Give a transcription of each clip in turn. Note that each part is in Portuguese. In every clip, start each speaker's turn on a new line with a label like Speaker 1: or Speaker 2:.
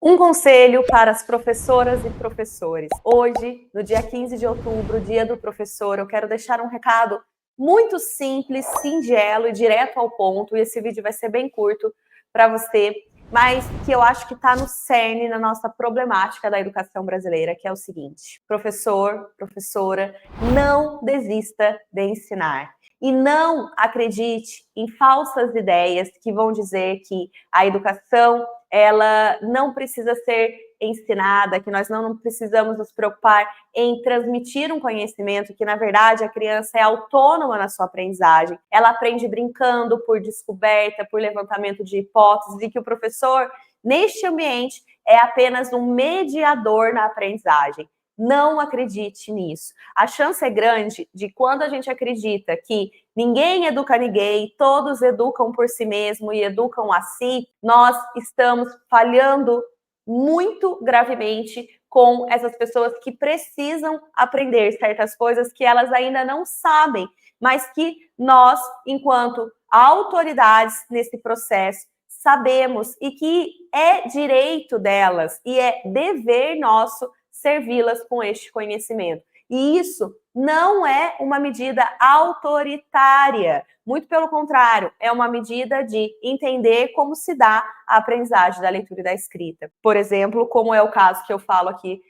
Speaker 1: Um conselho para as professoras e professores. Hoje, no dia 15 de outubro, dia do professor, eu quero deixar um recado muito simples, singelo e direto ao ponto. E esse vídeo vai ser bem curto para você, mas que eu acho que está no cerne na nossa problemática da educação brasileira, que é o seguinte: professor, professora, não desista de ensinar. E não acredite em falsas ideias que vão dizer que a educação ela não precisa ser ensinada, que nós não precisamos nos preocupar em transmitir um conhecimento, que na verdade a criança é autônoma na sua aprendizagem. Ela aprende brincando, por descoberta, por levantamento de hipóteses, e que o professor, neste ambiente, é apenas um mediador na aprendizagem. Não acredite nisso. A chance é grande de, quando a gente acredita que ninguém educa ninguém, todos educam por si mesmo e educam a si, nós estamos falhando muito gravemente com essas pessoas que precisam aprender certas coisas que elas ainda não sabem, mas que nós, enquanto autoridades nesse processo, sabemos, e que é direito delas e é dever nosso servi-las com este conhecimento. E isso não é uma medida autoritária, muito pelo contrário, é uma medida de entender como se dá a aprendizagem da leitura e da escrita. Por exemplo, como é o caso que eu falo aqui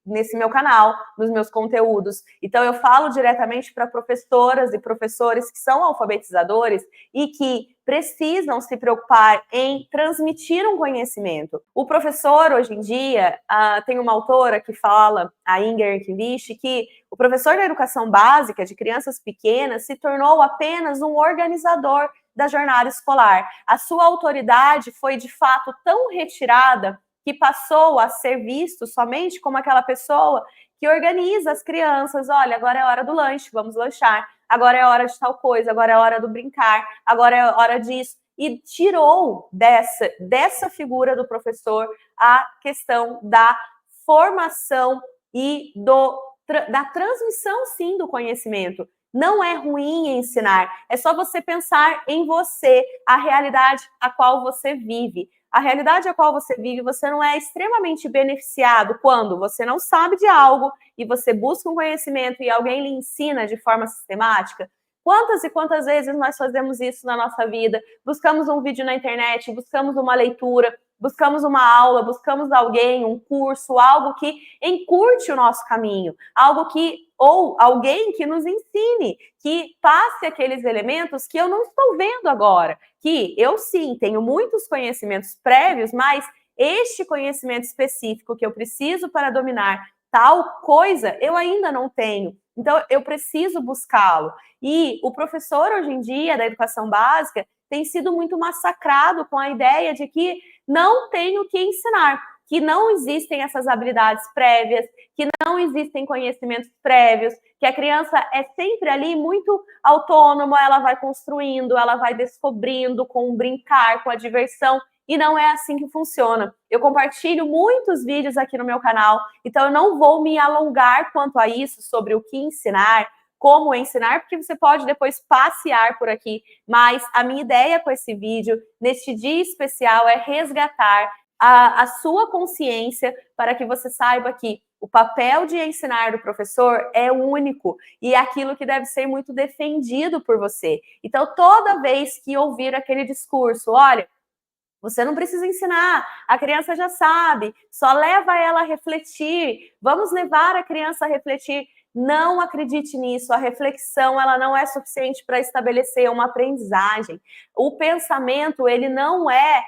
Speaker 1: nesse meu canal, nos meus conteúdos. Então, eu falo diretamente para professoras e professores que são alfabetizadores e que precisam se preocupar em transmitir um conhecimento. O professor, hoje em dia, tem uma autora que fala, a Inger Kivich, que o professor da educação básica de crianças pequenas se tornou apenas um organizador da jornada escolar. A sua autoridade foi, de fato, tão retirada que passou a ser visto somente como aquela pessoa que organiza as crianças. Olha, agora é hora do lanche, vamos lanchar. Agora é hora de tal coisa, agora é hora do brincar, agora é hora disso. E tirou dessa figura do professor a questão da formação e da transmissão, sim, do conhecimento. Não é ruim ensinar, é só você pensar em você, a realidade a qual você vive. A realidade a qual você vive, você não é extremamente beneficiado quando você não sabe de algo e você busca um conhecimento e alguém lhe ensina de forma sistemática. Quantas e quantas vezes nós fazemos isso na nossa vida? Buscamos um vídeo na internet, buscamos uma leitura, buscamos uma aula, buscamos alguém, um curso, algo que encurte o nosso caminho, algo que, ou alguém que nos ensine, que passe aqueles elementos que eu não estou vendo agora, que eu sim tenho muitos conhecimentos prévios, mas este conhecimento específico que eu preciso para dominar tal coisa, eu ainda não tenho. Então, eu preciso buscá-lo. E o professor, hoje em dia, da educação básica, tem sido muito massacrado com a ideia de que não tem o que ensinar, que não existem essas habilidades prévias, que não existem conhecimentos prévios, que a criança é sempre ali muito autônoma, ela vai construindo, ela vai descobrindo com o brincar, com a diversão, e não é assim que funciona. Eu compartilho muitos vídeos aqui no meu canal, então eu não vou me alongar quanto a isso, sobre o que ensinar, como ensinar, porque você pode depois passear por aqui, mas a minha ideia com esse vídeo, neste dia especial, é resgatar a sua consciência para que você saiba que o papel de ensinar do professor é único e é aquilo que deve ser muito defendido por você. Então, toda vez que ouvir aquele discurso, olha, você não precisa ensinar, a criança já sabe, só leva ela a refletir, vamos levar a criança a refletir. Não acredite nisso, a reflexão ela não é suficiente para estabelecer uma aprendizagem. O pensamento, ele não é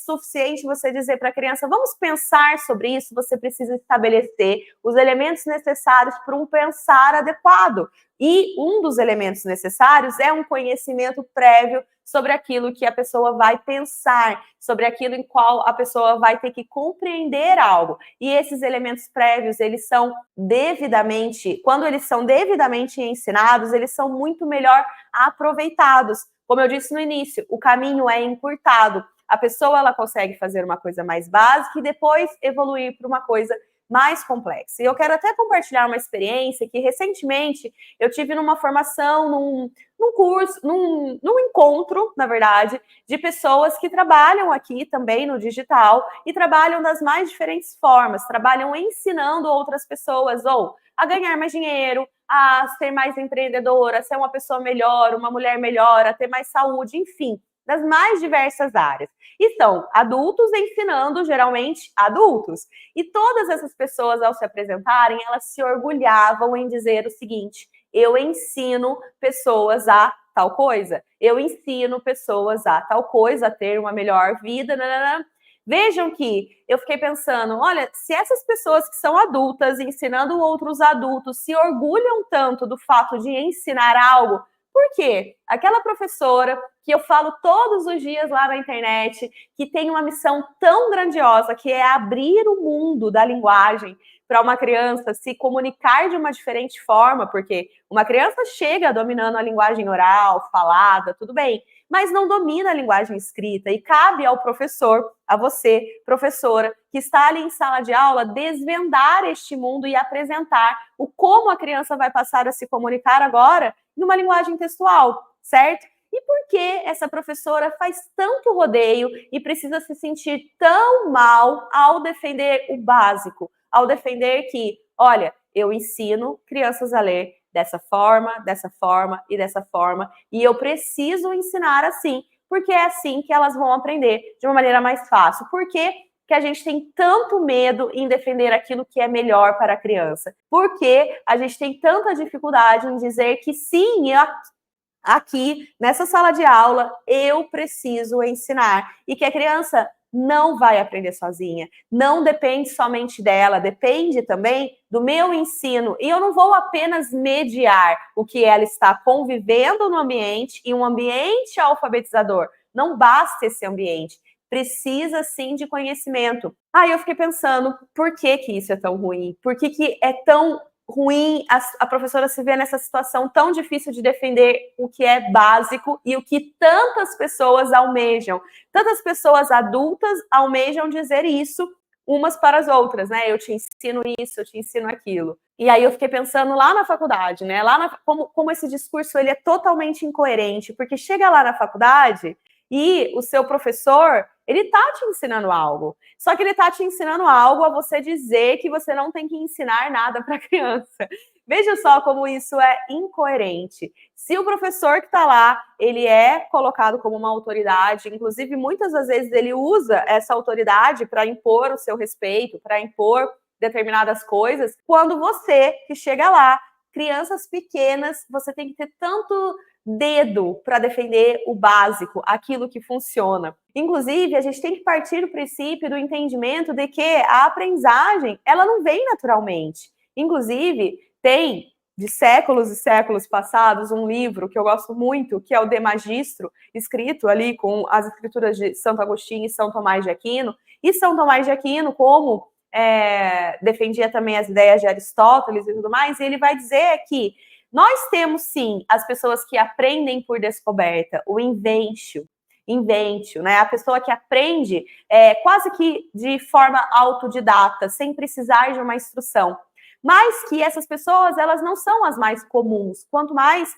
Speaker 1: suficiente você dizer para a criança, vamos pensar sobre isso, você precisa estabelecer os elementos necessários para um pensar adequado. E um dos elementos necessários é um conhecimento prévio sobre aquilo que a pessoa vai pensar, sobre aquilo em qual a pessoa vai ter que compreender algo. E esses elementos prévios, eles são devidamente, quando eles são devidamente ensinados, eles são muito melhor aproveitados. Como eu disse no início, o caminho é encurtado. A pessoa ela consegue fazer uma coisa mais básica e depois evoluir para uma coisa mais complexa. E eu quero até compartilhar uma experiência que recentemente eu tive numa formação, num curso, num encontro, na verdade, de pessoas que trabalham aqui também no digital e trabalham das mais diferentes formas, trabalham ensinando outras pessoas ou a ganhar mais dinheiro, a ser mais empreendedora, a ser uma pessoa melhor, uma mulher melhor, a ter mais saúde, enfim, das mais diversas áreas. E são adultos ensinando, geralmente, adultos. E todas essas pessoas, ao se apresentarem, elas se orgulhavam em dizer o seguinte: eu ensino pessoas a tal coisa, eu ensino pessoas a tal coisa, a ter uma melhor vida, nanana. Vejam que eu fiquei pensando, olha, se essas pessoas que são adultas ensinando outros adultos se orgulham tanto do fato de ensinar algo, por quê? Aquela professora que eu falo todos os dias lá na internet, que tem uma missão tão grandiosa, que é abrir o mundo da linguagem para uma criança se comunicar de uma diferente forma, porque uma criança chega dominando a linguagem oral, falada, tudo bem, mas não domina a linguagem escrita, e cabe ao professor, a você, professora, que está ali em sala de aula, desvendar este mundo e apresentar o como a criança vai passar a se comunicar agora numa linguagem textual, certo? E por que essa professora faz tanto rodeio e precisa se sentir tão mal ao defender o básico, ao defender que, olha, eu ensino crianças a ler dessa forma e dessa forma, e eu preciso ensinar assim, porque é assim que elas vão aprender de uma maneira mais fácil. Por quê? Que a gente tem tanto medo em defender aquilo que é melhor para a criança? Porque a gente tem tanta dificuldade em dizer que sim, aqui nessa sala de aula eu preciso ensinar, e que a criança não vai aprender sozinha, não depende somente dela, depende também do meu ensino, e eu não vou apenas mediar o que ela está convivendo no ambiente, e um ambiente alfabetizador, não basta esse ambiente, precisa sim de conhecimento. Aí eu fiquei pensando, por que que isso é tão ruim? Por que que é tão ruim a professora se ver nessa situação tão difícil de defender o que é básico e o que tantas pessoas almejam? Tantas pessoas adultas almejam dizer isso umas para as outras, né? Eu te ensino isso, eu te ensino aquilo. E aí eu fiquei pensando lá na faculdade, né? Como esse discurso ele é totalmente incoerente, porque chega lá na faculdade e o seu professor, ele tá te ensinando algo. Só que ele tá te ensinando algo a você dizer que você não tem que ensinar nada para a criança. Veja só como isso é incoerente. Se o professor que está lá, ele é colocado como uma autoridade, inclusive muitas das vezes ele usa essa autoridade para impor o seu respeito, para impor determinadas coisas, quando você que chega lá, crianças pequenas, você tem que ter tanto dedo para defender o básico, aquilo que funciona. Inclusive, a gente tem que partir do princípio do entendimento de que a aprendizagem, ela não vem naturalmente. Inclusive, tem de séculos e séculos passados um livro que eu gosto muito, que é o De Magistro, escrito ali com as escrituras de Santo Agostinho e São Tomás de Aquino. E São Tomás de Aquino, como defendia também as ideias de Aristóteles e tudo mais, e ele vai dizer que nós temos, sim, as pessoas que aprendem por descoberta, o inventio, né? A pessoa que aprende quase que de forma autodidata, sem precisar de uma instrução. Mas que essas pessoas, elas não são as mais comuns. Quanto mais,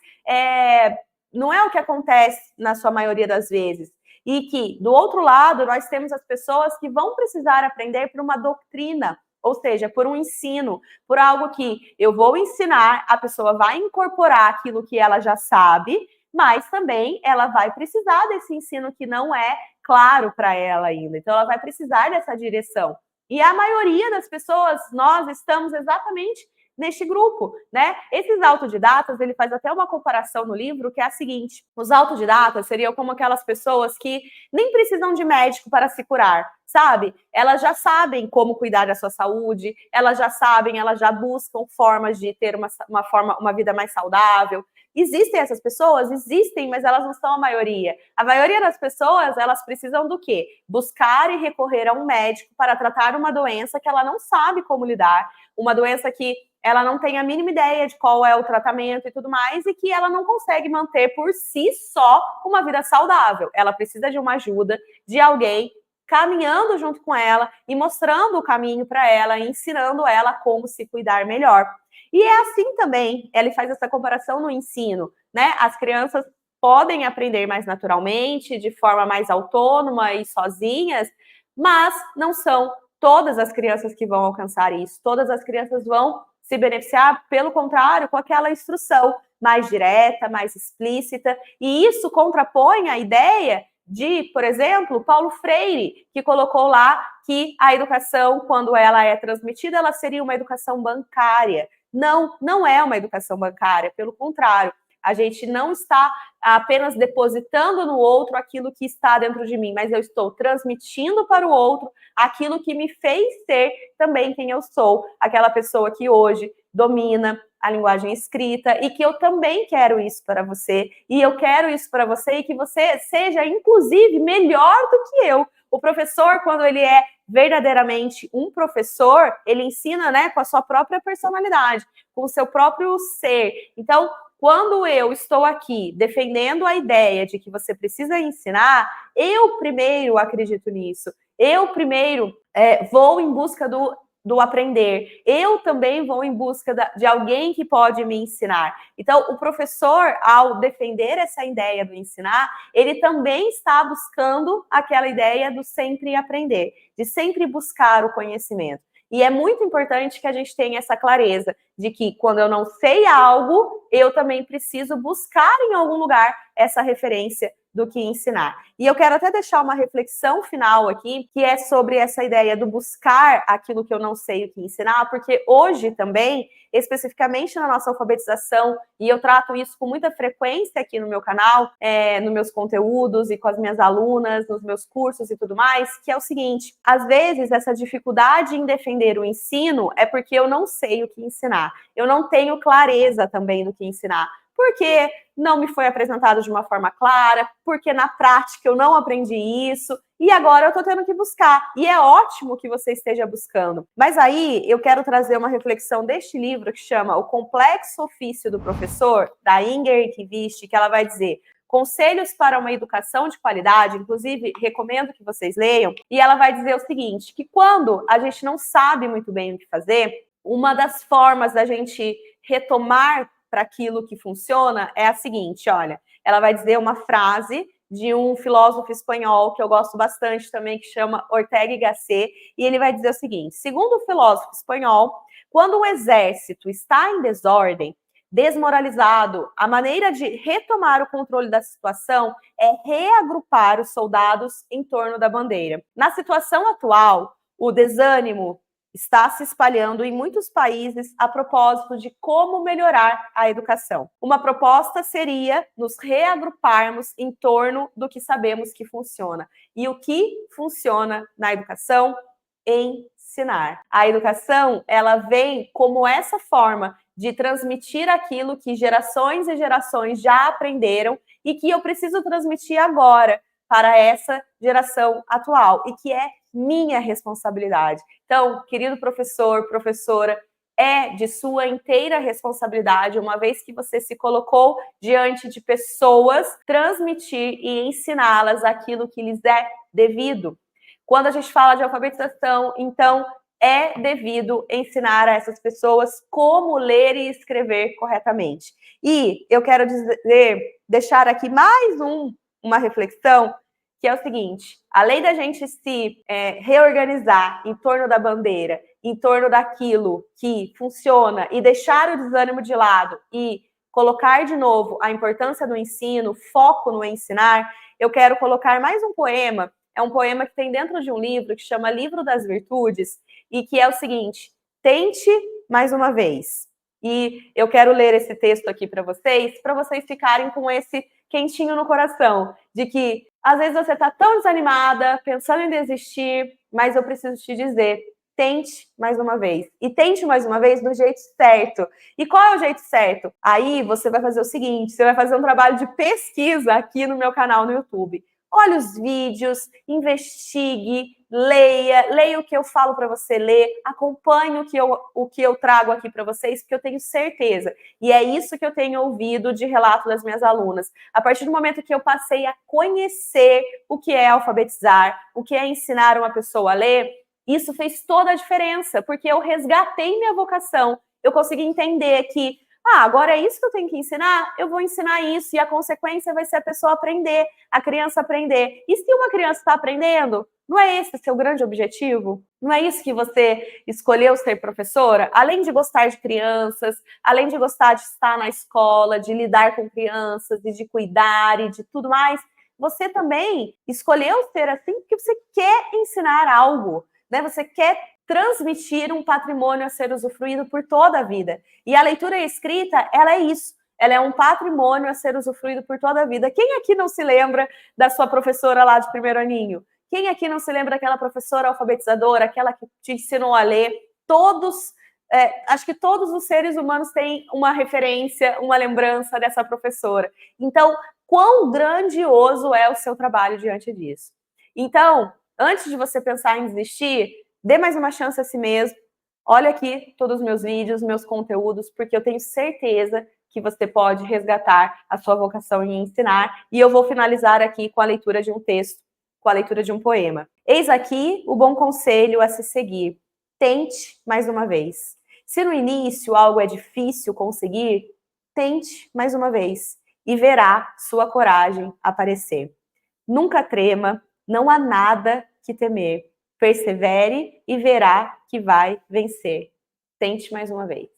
Speaker 1: não é o que acontece na sua maioria das vezes. E que, do outro lado, nós temos as pessoas que vão precisar aprender por uma doutrina, ou seja, por um ensino, por algo que eu vou ensinar, a pessoa vai incorporar aquilo que ela já sabe, mas também ela vai precisar desse ensino que não é claro para ela ainda. Então, ela vai precisar dessa direção. E a maioria das pessoas, nós estamos exatamente neste grupo, né? Esses autodidatas, ele faz até uma comparação no livro, que é a seguinte: os autodidatas seriam como aquelas pessoas que nem precisam de médico para se curar, sabe? Elas já sabem como cuidar da sua saúde, elas já sabem, elas já buscam formas de ter uma vida mais saudável. Existem essas pessoas? Existem, mas elas não são a maioria. A maioria das pessoas, elas precisam do quê? Buscar e recorrer a um médico para tratar uma doença que ela não sabe como lidar, uma doença que ela não tem a mínima ideia de qual é o tratamento e tudo mais, e que ela não consegue manter por si só uma vida saudável. Ela precisa de uma ajuda de alguém caminhando junto com ela e mostrando o caminho para ela, ensinando ela como se cuidar melhor. E é assim também, ele faz essa comparação no ensino, né? As crianças podem aprender mais naturalmente, de forma mais autônoma e sozinhas, mas não são todas as crianças que vão alcançar isso. Todas as crianças vão se beneficiar, pelo contrário, com aquela instrução mais direta, mais explícita, e isso contrapõe a ideia de, por exemplo, Paulo Freire, que colocou lá que a educação, quando ela é transmitida, ela seria uma educação bancária. Não, não é uma educação bancária, pelo contrário. A gente não está apenas depositando no outro aquilo que está dentro de mim, mas eu estou transmitindo para o outro aquilo que me fez ser também quem eu sou, aquela pessoa que hoje domina a linguagem escrita e que eu também quero isso para você, e eu quero isso para você e que você seja, inclusive, melhor do que eu. O professor, quando ele é verdadeiramente um professor, ele ensina, né, com a sua própria personalidade, com o seu próprio ser. Então, quando eu estou aqui defendendo a ideia de que você precisa ensinar, eu primeiro acredito nisso. Eu primeiro vou em busca do aprender. Eu também vou em busca de alguém que pode me ensinar. Então, o professor, ao defender essa ideia do ensinar, ele também está buscando aquela ideia do sempre aprender, de sempre buscar o conhecimento. E é muito importante que a gente tenha essa clareza de que quando eu não sei algo, eu também preciso buscar em algum lugar essa referência do que ensinar. E eu quero até deixar uma reflexão final aqui, que é sobre essa ideia do buscar aquilo que eu não sei o que ensinar, porque hoje também, especificamente na nossa alfabetização, e eu trato isso com muita frequência aqui no meu canal, nos meus conteúdos e com as minhas alunas, nos meus cursos e tudo mais, que é o seguinte, às vezes essa dificuldade em defender o ensino é porque eu não sei o que ensinar. Eu não tenho clareza também do que ensinar. Porque não me foi apresentado de uma forma clara, porque na prática eu não aprendi isso, e agora eu tô tendo que buscar. E é ótimo que você esteja buscando. Mas aí eu quero trazer uma reflexão deste livro que chama O Complexo Ofício do Professor, da Inger Kivist, que ela vai dizer Conselhos para uma Educação de Qualidade, inclusive recomendo que vocês leiam, e ela vai dizer o seguinte, que quando a gente não sabe muito bem o que fazer, uma das formas da gente retomar para aquilo que funciona é a seguinte, olha, ela vai dizer uma frase de um filósofo espanhol que eu gosto bastante também, que chama Ortega y Gasset, e ele vai dizer o seguinte, segundo o filósofo espanhol, quando um exército está em desordem, desmoralizado, a maneira de retomar o controle da situação é reagrupar os soldados em torno da bandeira. Na situação atual, o desânimo está se espalhando em muitos países a propósito de como melhorar a educação. Uma proposta seria nos reagruparmos em torno do que sabemos que funciona. E o que funciona na educação? Ensinar. A educação, ela vem como essa forma de transmitir aquilo que gerações e gerações já aprenderam e que eu preciso transmitir agora para essa geração atual e que é minha responsabilidade. Então, querido professor, professora, é de sua inteira responsabilidade, uma vez que você se colocou diante de pessoas, transmitir e ensiná-las aquilo que lhes é devido. Quando a gente fala de alfabetização, então, é devido ensinar a essas pessoas como ler e escrever corretamente. E eu quero deixar aqui mais uma reflexão, que é o seguinte, além da gente se reorganizar em torno da bandeira, em torno daquilo que funciona e deixar o desânimo de lado e colocar de novo a importância do ensino, foco no ensinar, eu quero colocar mais um poema, é um poema que tem dentro de um livro que chama Livro das Virtudes e que é o seguinte, tente mais uma vez. E eu quero ler esse texto aqui para vocês ficarem com esse quentinho no coração, de que às vezes você está tão desanimada, pensando em desistir, mas eu preciso te dizer, tente mais uma vez. E tente mais uma vez do jeito certo. E qual é o jeito certo? Aí você vai fazer o seguinte, você vai fazer um trabalho de pesquisa aqui no meu canal no YouTube. olhe os vídeos, investigue, leia o que eu falo para você ler, acompanhe o que eu trago aqui para vocês, porque eu tenho certeza. E é isso que eu tenho ouvido de relato das minhas alunas. A partir do momento que eu passei a conhecer o que é alfabetizar, o que é ensinar uma pessoa a ler, isso fez toda a diferença, porque eu resgatei minha vocação. Eu consegui entender que agora é isso que eu tenho que ensinar? Eu vou ensinar isso, e a consequência vai ser a pessoa aprender, a criança aprender. E se uma criança está aprendendo, não é esse seu grande objetivo? Não é isso que você escolheu ser professora? Além de gostar de crianças, além de gostar de estar na escola, de lidar com crianças e de cuidar e de tudo mais, você também escolheu ser assim porque você quer ensinar algo, né? Você quer transmitir um patrimônio a ser usufruído por toda a vida. E a leitura e a escrita, ela é isso. Ela é um patrimônio a ser usufruído por toda a vida. Quem aqui não se lembra da sua professora lá de primeiro aninho? Quem aqui não se lembra daquela professora alfabetizadora, aquela que te ensinou a ler? Acho que todos os seres humanos têm uma referência, uma lembrança dessa professora. Então, quão grandioso é o seu trabalho diante disso? Então, antes de você pensar em desistir, dê mais uma chance a si mesmo. Olha aqui todos os meus vídeos, meus conteúdos, porque eu tenho certeza que você pode resgatar a sua vocação em ensinar. E eu vou finalizar aqui com a leitura de um texto, com a leitura de um poema. Eis aqui o bom conselho a se seguir. Tente mais uma vez. Se no início algo é difícil conseguir, tente mais uma vez e verá sua coragem aparecer. Nunca trema, não há nada que temer. Persevere e verá que vai vencer. Tente mais uma vez.